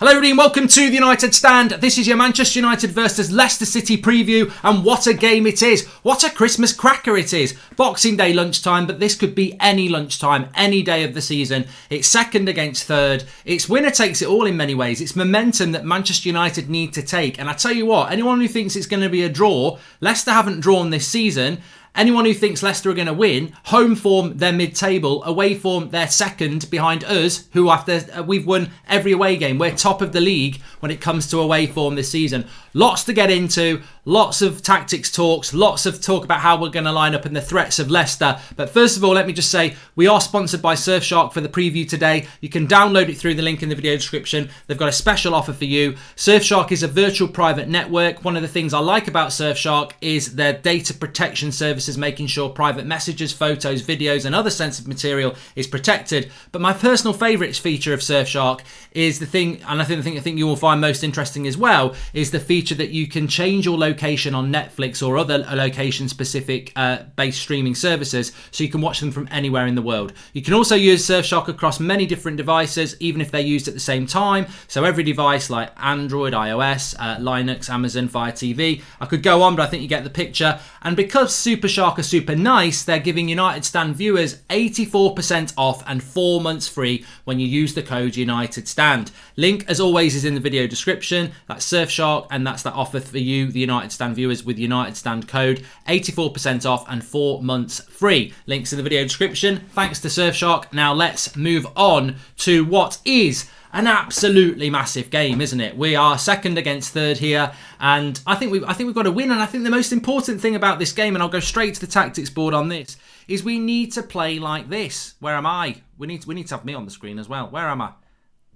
Hello everybody and welcome to the United Stand. This is your Manchester United versus Leicester City preview, and what a game it is. What a Christmas cracker it is. Boxing Day lunchtime, but this could be any lunchtime, any day of the season. It's second against third. It's winner takes it all in many ways. It's momentum that Manchester United need to take. And I tell you what, anyone who thinks it's going to be a draw, Leicester haven't drawn this season. Anyone who thinks Leicester are going to win, home form, they're mid-table. Away form, they're second behind us, who after we've won every away game. We're top of the league when it comes to away form this season. Lots to get into, lots of tactics talks, lots of talk about how we're going to line up and the threats of Leicester. But first of all, let me just say, we are sponsored by Surfshark for the preview today. You can download it through the link in the video description. They've got a special offer for you. Surfshark is a virtual private network. One of the things I like about Surfshark is their data protection services, making sure private messages, photos, videos and other sensitive material is protected. But my personal favourite feature of Surfshark is the thing, and I think you will find most interesting as well, is the feature that you can change your location on Netflix or other location specific based streaming services, so you can watch them from anywhere in the world. You can also use Surfshark across many different devices, even if they're used at the same time. So every device like Android, iOS, Linux, Amazon, Fire TV. I could go on, but I think you get the picture. And because Shark are super nice, they're giving United Stand viewers 84% off and 4 months free when you use the code United Stand. Link, as always, is in the video description. That's Surfshark, and that's that offer for you, the United Stand viewers, with United Stand code 84% off and 4 months free. Links in the video description. Thanks to Surfshark. Now let's move on to what is an absolutely massive game, isn't it? We are second against third here, and I think we've got to win. And I think the most important thing about this game, and I'll go straight to the tactics board on this, is we need to play like this. Where am I? We need to have me on the screen as well. Where am I?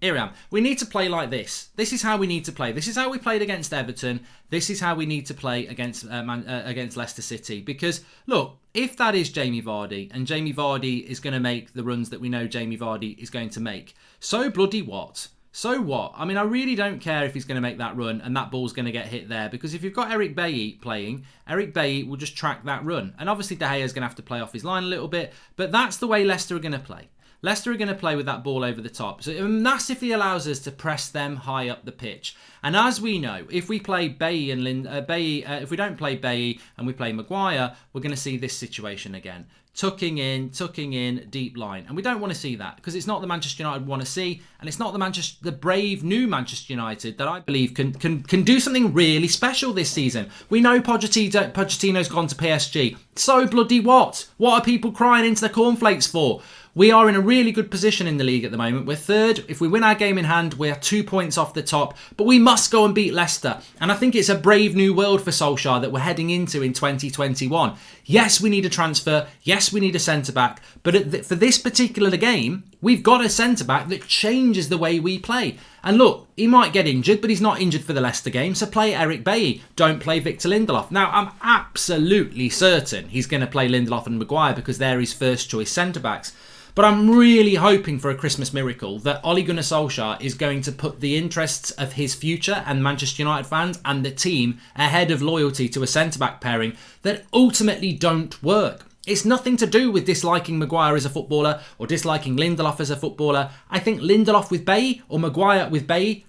Here I am. We need to play like this. This is how we need to play. This is how we played against Everton. This is how we need to play against Leicester City. Because, look, if that is Jamie Vardy, and Jamie Vardy is going to make the runs that we know Jamie Vardy is going to make, so bloody what? So what? I mean, I really don't care if he's going to make that run and that ball's going to get hit there, because if you've got Eric Bailly playing, Eric Bailly will just track that run. And obviously De Gea is going to have to play off his line a little bit, but that's the way Leicester are going to play. Leicester are going to play with that ball over the top. So it massively allows us to press them high up the pitch. And as we know, if we play if we don't play Bailly and we play Maguire, we're going to see this situation again. Tucking in, deep line. And we don't want to see that, because it's not the Manchester United we want to see, and it's not the brave new Manchester United that I believe can do something really special this season. We know Pochettino's gone to PSG. So bloody what? What are people crying into their cornflakes for? We are in a really good position in the league at the moment. We're third. If we win our game in hand, we're 2 points off the top. But we must go and beat Leicester. And I think it's a brave new world for Solskjaer that we're heading into in 2021. Yes, we need a transfer. Yes, we need a centre-back. But for this particular game, we've got a centre-back that changes the way we play. And look, he might get injured, but he's not injured for the Leicester game. So play Eric Bailly. Don't play Victor Lindelof. Now, I'm absolutely certain he's going to play Lindelof and Maguire because they're his first choice centre-backs. But I'm really hoping for a Christmas miracle that Ole Gunnar Solskjaer is going to put the interests of his future and Manchester United fans and the team ahead of loyalty to a centre-back pairing that ultimately don't work. It's nothing to do with disliking Maguire as a footballer or disliking Lindelof as a footballer. I think Lindelof with Bailly or Maguire with Bailly,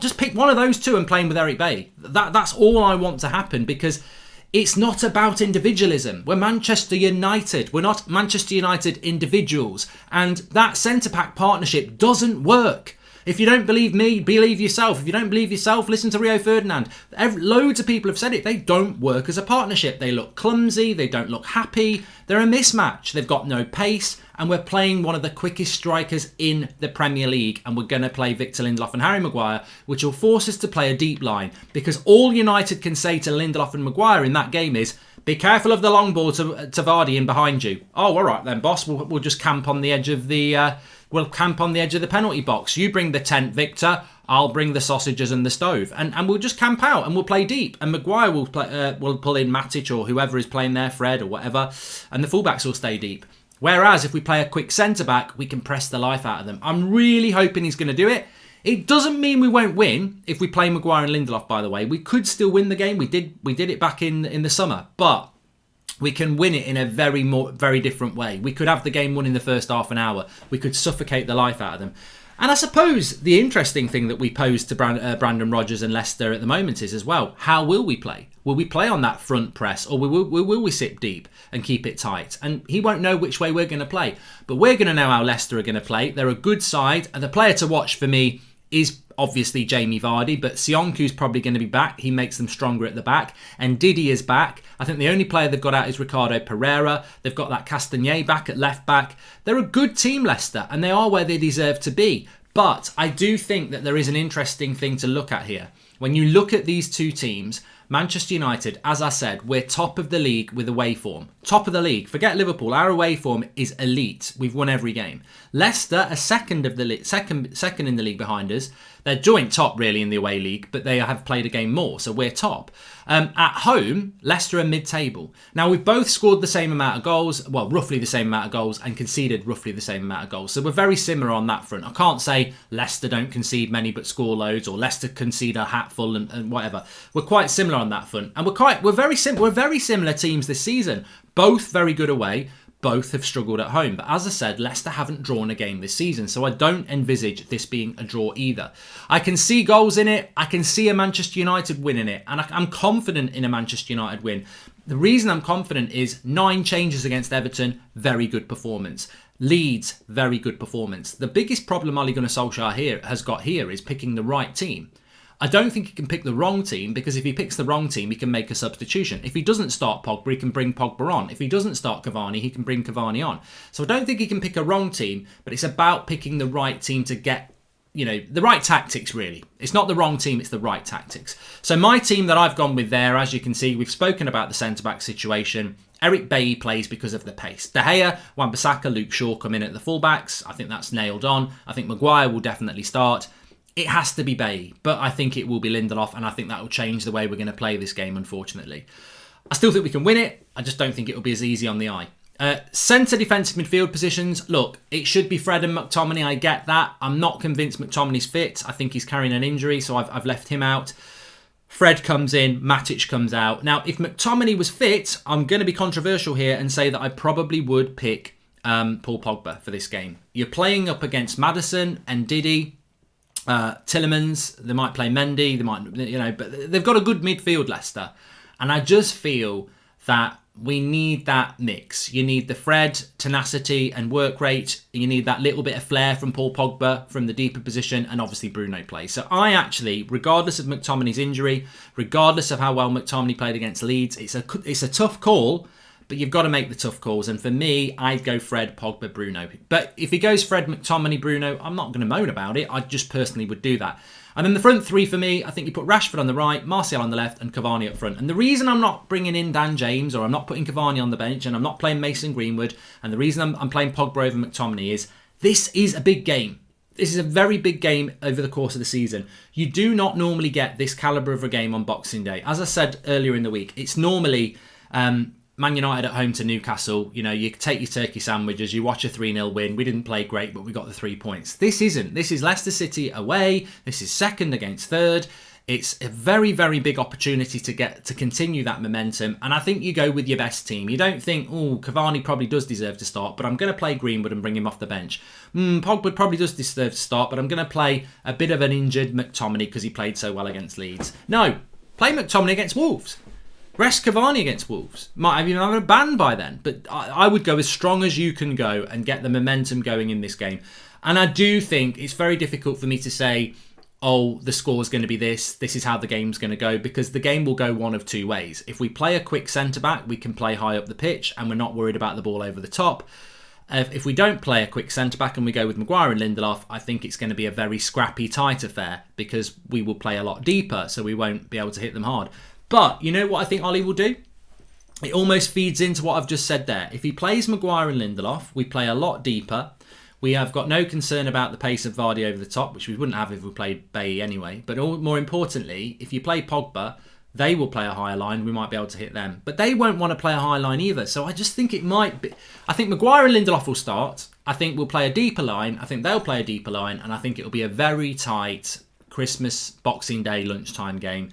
just pick one of those two and play him with Eric Bailly. That's all I want to happen, because it's not about individualism. We're Manchester United. We're not Manchester United individuals. And that centre-back partnership doesn't work. If you don't believe me, believe yourself. If you don't believe yourself, listen to Rio Ferdinand. Loads of people have said it. They don't work as a partnership. They look clumsy. They don't look happy. They're a mismatch. They've got no pace. And we're playing one of the quickest strikers in the Premier League. And we're going to play Victor Lindelof and Harry Maguire, which will force us to play a deep line. Because all United can say to Lindelof and Maguire in that game is, be careful of the long ball to Vardy in behind you. Oh, all right then, boss. We'll just camp on the edge of the... We'll camp on the edge of the penalty box. You bring the tent, Victor. I'll bring the sausages and the stove. And we'll just camp out and we'll play deep. And Maguire will pull in Matic or whoever is playing there, Fred or whatever. And the fullbacks will stay deep. Whereas if we play a quick centre-back, we can press the life out of them. I'm really hoping he's going to do it. It doesn't mean we won't win if we play Maguire and Lindelof, by the way. We could still win the game. We did it back in the summer. But we can win it in a very different way. We could have the game won in the first half an hour. We could suffocate the life out of them. And I suppose the interesting thing that we pose to Brandon Rodgers and Leicester at the moment is as well, how will we play? Will we play on that front press, or will we sit deep and keep it tight? And he won't know which way we're going to play. But we're going to know how Leicester are going to play. They're a good side. And the player to watch for me is obviously Jamie Vardy, but Sionku's probably going to be back. He makes them stronger at the back. And Didi is back. I think the only player they've got out is Ricardo Pereira. They've got that Castagnet back at left back. They're a good team, Leicester, and they are where they deserve to be. But I do think that there is an interesting thing to look at here. When you look at these two teams, Manchester United, as I said, we're top of the league with away form. Top of the league. Forget Liverpool. Our away form is elite. We've won every game. Leicester are second in the league behind us. They're joint top really in the away league, but they have played a game more, so we're top. At home, Leicester are mid-table. Now, we've both scored the same amount of goals, well, roughly the same amount of goals, and conceded roughly the same amount of goals. So we're very similar on that front. I can't say Leicester don't concede many but score loads, or Leicester concede a hatful and whatever. We're quite similar on that front, and we're very similar teams this season. Both very good away. Both have struggled at home. But as I said, Leicester haven't drawn a game this season, so I don't envisage this being a draw either. I can see goals in it. I can see a Manchester United win in it. And I'm confident in a Manchester United win. The reason I'm confident is 9 changes against Everton, very good performance. Leeds, very good performance. The biggest problem Ole Gunnar Solskjaer has got here is picking the right team. I don't think he can pick the wrong team, because if he picks the wrong team, he can make a substitution. If he doesn't start Pogba, he can bring Pogba on. If he doesn't start Cavani, he can bring Cavani on. So I don't think he can pick a wrong team, but it's about picking the right team to get, the right tactics, really. It's not the wrong team, it's the right tactics. So my team that I've gone with there, as you can see, we've spoken about the centre-back situation. Eric Bailly plays because of the pace. De Gea, Wan-Bissaka, Luke Shaw come in at the fullbacks. I think that's nailed on. I think Maguire will definitely start. It has to be Bailly, but I think it will be Lindelof, and I think that will change the way we're going to play this game, unfortunately. I still think we can win it. I just don't think it will be as easy on the eye. Centre defensive midfield positions. Look, it should be Fred and McTominay. I get that. I'm not convinced McTominay's fit. I think he's carrying an injury, so I've left him out. Fred comes in, Matic comes out. Now, if McTominay was fit, I'm going to be controversial here and say that I probably would pick Paul Pogba for this game. You're playing up against Maddison and Didi. Tillemans, they might play Mendy, but they've got a good midfield, Leicester. And I just feel that we need that mix. You need the Fred tenacity and work rate. You need that little bit of flair from Paul Pogba from the deeper position, and obviously Bruno plays. So I actually, regardless of McTominay's injury, regardless of how well McTominay played against Leeds, it's a tough call. But you've got to make the tough calls. And for me, I'd go Fred, Pogba, Bruno. But if he goes Fred, McTominay, Bruno, I'm not going to moan about it. I just personally would do that. And then the front three for me, I think you put Rashford on the right, Martial on the left, and Cavani up front. And the reason I'm not bringing in Dan James, or I'm not putting Cavani on the bench, and I'm not playing Mason Greenwood, and the reason I'm playing Pogba over McTominay is this is a big game. This is a very big game over the course of the season. You do not normally get this calibre of a game on Boxing Day. As I said earlier in the week, it's normally Man United at home to Newcastle. You take your turkey sandwiches, you watch a 3-0 win. We didn't play great, but we got the 3 points. This isn't. This is Leicester City away. This is second against third. It's a very, very big opportunity to continue that momentum. And I think you go with your best team. You don't think, Cavani probably does deserve to start, but I'm going to play Greenwood and bring him off the bench. Pogba probably does deserve to start, but I'm going to play a bit of an injured McTominay because he played so well against Leeds. No, play McTominay against Wolves. Rest Cavani against Wolves. Might have even had a ban by then. But I would go as strong as you can go and get the momentum going in this game. And I do think it's very difficult for me to say, the score's going to be this is how the game's going to go, because the game will go one of two ways. If we play a quick centre-back, we can play high up the pitch and we're not worried about the ball over the top. If we don't play a quick centre-back and we go with Maguire and Lindelof, I think it's going to be a very scrappy, tight affair, because we will play a lot deeper, so we won't be able to hit them hard. But you know what I think Ollie will do? It almost feeds into what I've just said there. If he plays Maguire and Lindelof, we play a lot deeper. We have got no concern about the pace of Vardy over the top, which we wouldn't have if we played Bailly anyway. But more importantly, if you play Pogba, they will play a higher line. We might be able to hit them. But they won't want to play a high line either. So I just think it might be... I think Maguire and Lindelof will start. I think we'll play a deeper line. I think they'll play a deeper line. And I think it'll be a very tight Christmas, Boxing Day, lunchtime game,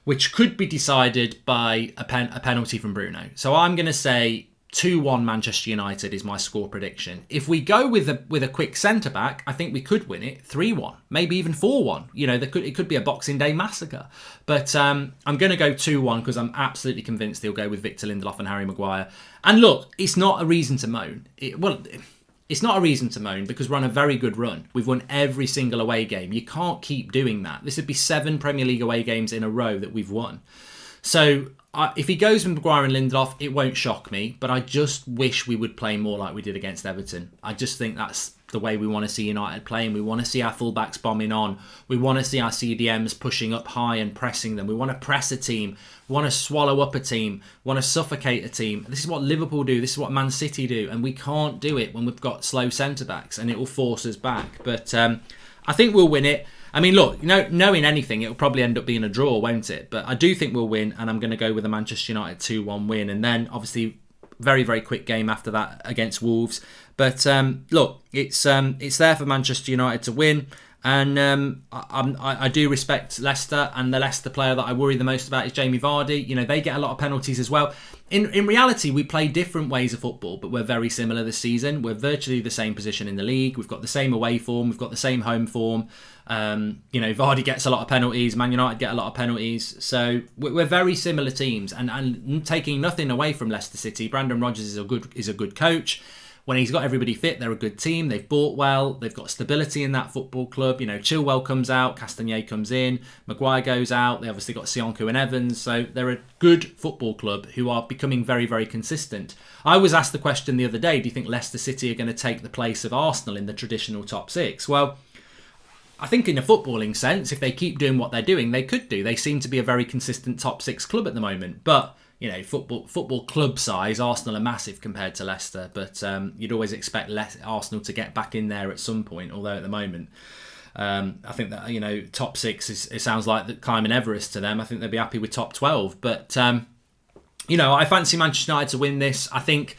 which could be decided by a penalty from Bruno. So I'm going to say 2-1 Manchester United is my score prediction. If we go with a quick centre-back, I think we could win it 3-1, maybe even 4-1. You know, it could be a Boxing Day massacre. But I'm going to go 2-1 because I'm absolutely convinced he'll go with Victor Lindelof and Harry Maguire. And look, it's not a reason to moan. It's not a reason to moan because we're on a very good run. We've won every single away game. You can't keep doing that. This would be 7 Premier League away games in a row that we've won. So if he goes with Maguire and Lindelof, it won't shock me. But I just wish we would play more like we did against Everton. I just think that's the way we want to see United playing. We want to see our fullbacks bombing on. We want to see our CDMs pushing up high and pressing them. We want to press a team. We want to swallow up a team. We want to suffocate a team. This is what Liverpool do. This is what Man City do. And we can't do it when we've got slow centre-backs. And it will force us back. But I think we'll win it. I mean, look, knowing anything, it'll probably end up being a draw, won't it? But I do think we'll win, and I'm going to go with a Manchester United 2-1 win. And then, obviously, very, very quick game after that against Wolves. But, look, it's there for Manchester United to win. And I do respect Leicester, and the Leicester player that I worry the most about is Jamie Vardy. You know, they get a lot of penalties as well. In reality, we play different ways of football, but we're very similar this season. We're virtually the same position in the league. We've got the same away form. We've got the same home form. Vardy gets a lot of penalties. Man United get a lot of penalties. So we're very similar teams. And taking nothing away from Leicester City, Brandon Rodgers is a good coach. When he's got everybody fit, they're a good team. They've bought well. They've got stability in that football club. You know, Chilwell comes out, Castagnet comes in, Maguire goes out. They obviously got Sionku and Evans. So they're a good football club who are becoming very, very consistent. I was asked the question the other day, do you think Leicester City are going to take the place of Arsenal in the traditional top 6? Well, I think in a footballing sense, if they keep doing what they're doing, they could do. They seem to be a very consistent top 6 club at the moment. But you know, football club size, Arsenal are massive compared to Leicester, but you'd always expect Arsenal to get back in there at some point, although at the moment, I think that, you know, top 6, it sounds like climbing Everest to them. I think they'd be happy with top 12. But, you know, I fancy Manchester United to win this. I think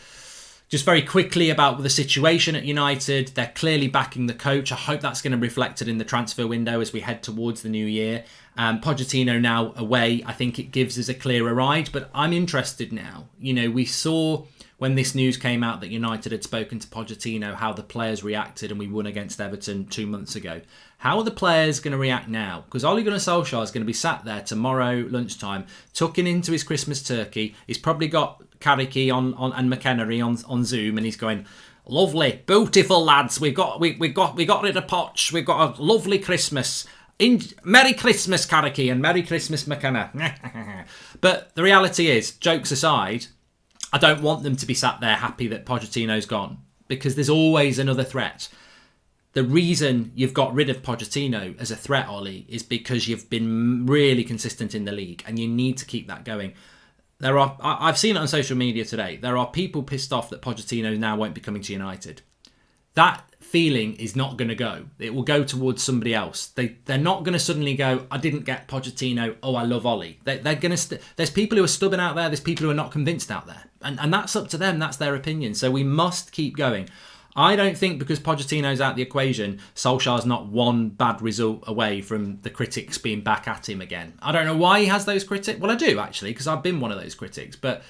just very quickly about the situation at United, they're clearly backing the coach. I hope that's going to be reflected in the transfer window as we head towards the new year. Pochettino now away, I think it gives us a clearer ride, but I'm interested now. You know, we saw when this news came out that United had spoken to Pochettino, how the players reacted, and we won against Everton 2 months ago. How are the players going to react now? Because Ole Gunnar Solskjaer is going to be sat there tomorrow lunchtime, tucking into his Christmas turkey. He's probably got Carricky on and McKennery on Zoom, and he's going, lovely, beautiful lads. We got rid of Poch. We've got a lovely Christmas. Merry Christmas, Carricky, and Merry Christmas, McKenna. But the reality is, jokes aside, I don't want them to be sat there happy that Pochettino's gone, because there's always another threat. The reason you've got rid of Pochettino as a threat, Ollie, is because you've been really consistent in the league, and you need to keep that going. I've seen it on social media today. There are people pissed off that Pochettino now won't be coming to United. That feeling is not going to go. It will go towards somebody else. They're not going to suddenly go, I didn't get Pochettino, oh, I love Ollie. They're going to. There's people who are stubborn out there. There's people who are not convinced out there. And that's up to them. That's their opinion. So we must keep going. I don't think because Pochettino's out the equation, Solskjaer's not one bad result away from the critics being back at him again. I don't know why he has those critics. Well, I do, actually, because I've been one of those critics. But,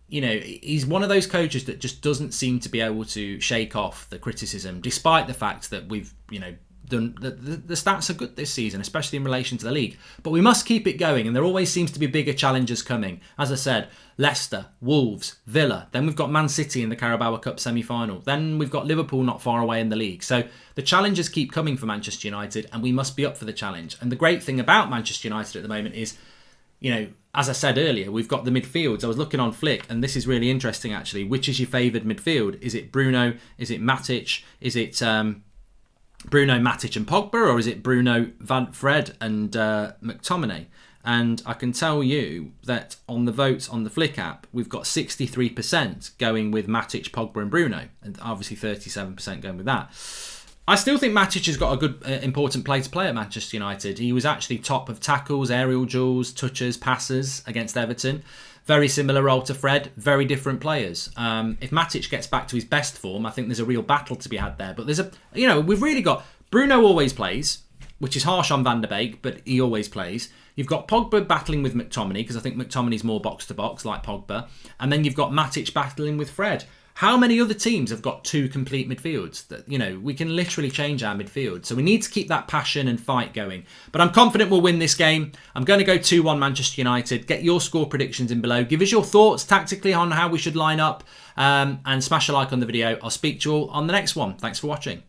you know, he's one of those coaches that just doesn't seem to be able to shake off the criticism, despite the fact that we've, you know, done the stats are good this season, especially in relation to the league. But we must keep it going, and there always seems to be bigger challenges coming. As I said, Leicester, Wolves, Villa. Then we've got Man City in the Carabao Cup semi-final. Then we've got Liverpool not far away in the league. So the challenges keep coming for Manchester United, and we must be up for the challenge. And the great thing about Manchester United at the moment is, you know, as I said earlier, we've got the midfields. I was looking on Flick, and this is really interesting, actually. Which is your favoured midfield? Is it Bruno? Is it Matic? Is it Bruno, Matic and Pogba? Or is it Bruno, Fred and McTominay? And I can tell you that on the votes on the Flick app, we've got 63% going with Matic, Pogba and Bruno. And obviously 37% going with that. I still think Matic has got a good, important play to play at Manchester United. He was actually top of tackles, aerial duels, touches, passes against Everton. Very similar role to Fred, very different players. If Matic gets back to his best form, I think there's a real battle to be had there. But we've really got, Bruno always plays. which is harsh on Van der Beek, but he always plays. You've got Pogba battling with McTominay, because I think McTominay's more box-to-box, like Pogba. And then you've got Matic battling with Fred. How many other teams have got 2 complete midfields? That, you know, we can literally change our midfield. So we need to keep that passion and fight going. But I'm confident we'll win this game. I'm going to go 2-1 Manchester United. Get your score predictions in below. Give us your thoughts tactically on how we should line up. And smash a like on the video. I'll speak to you all on the next one. Thanks for watching.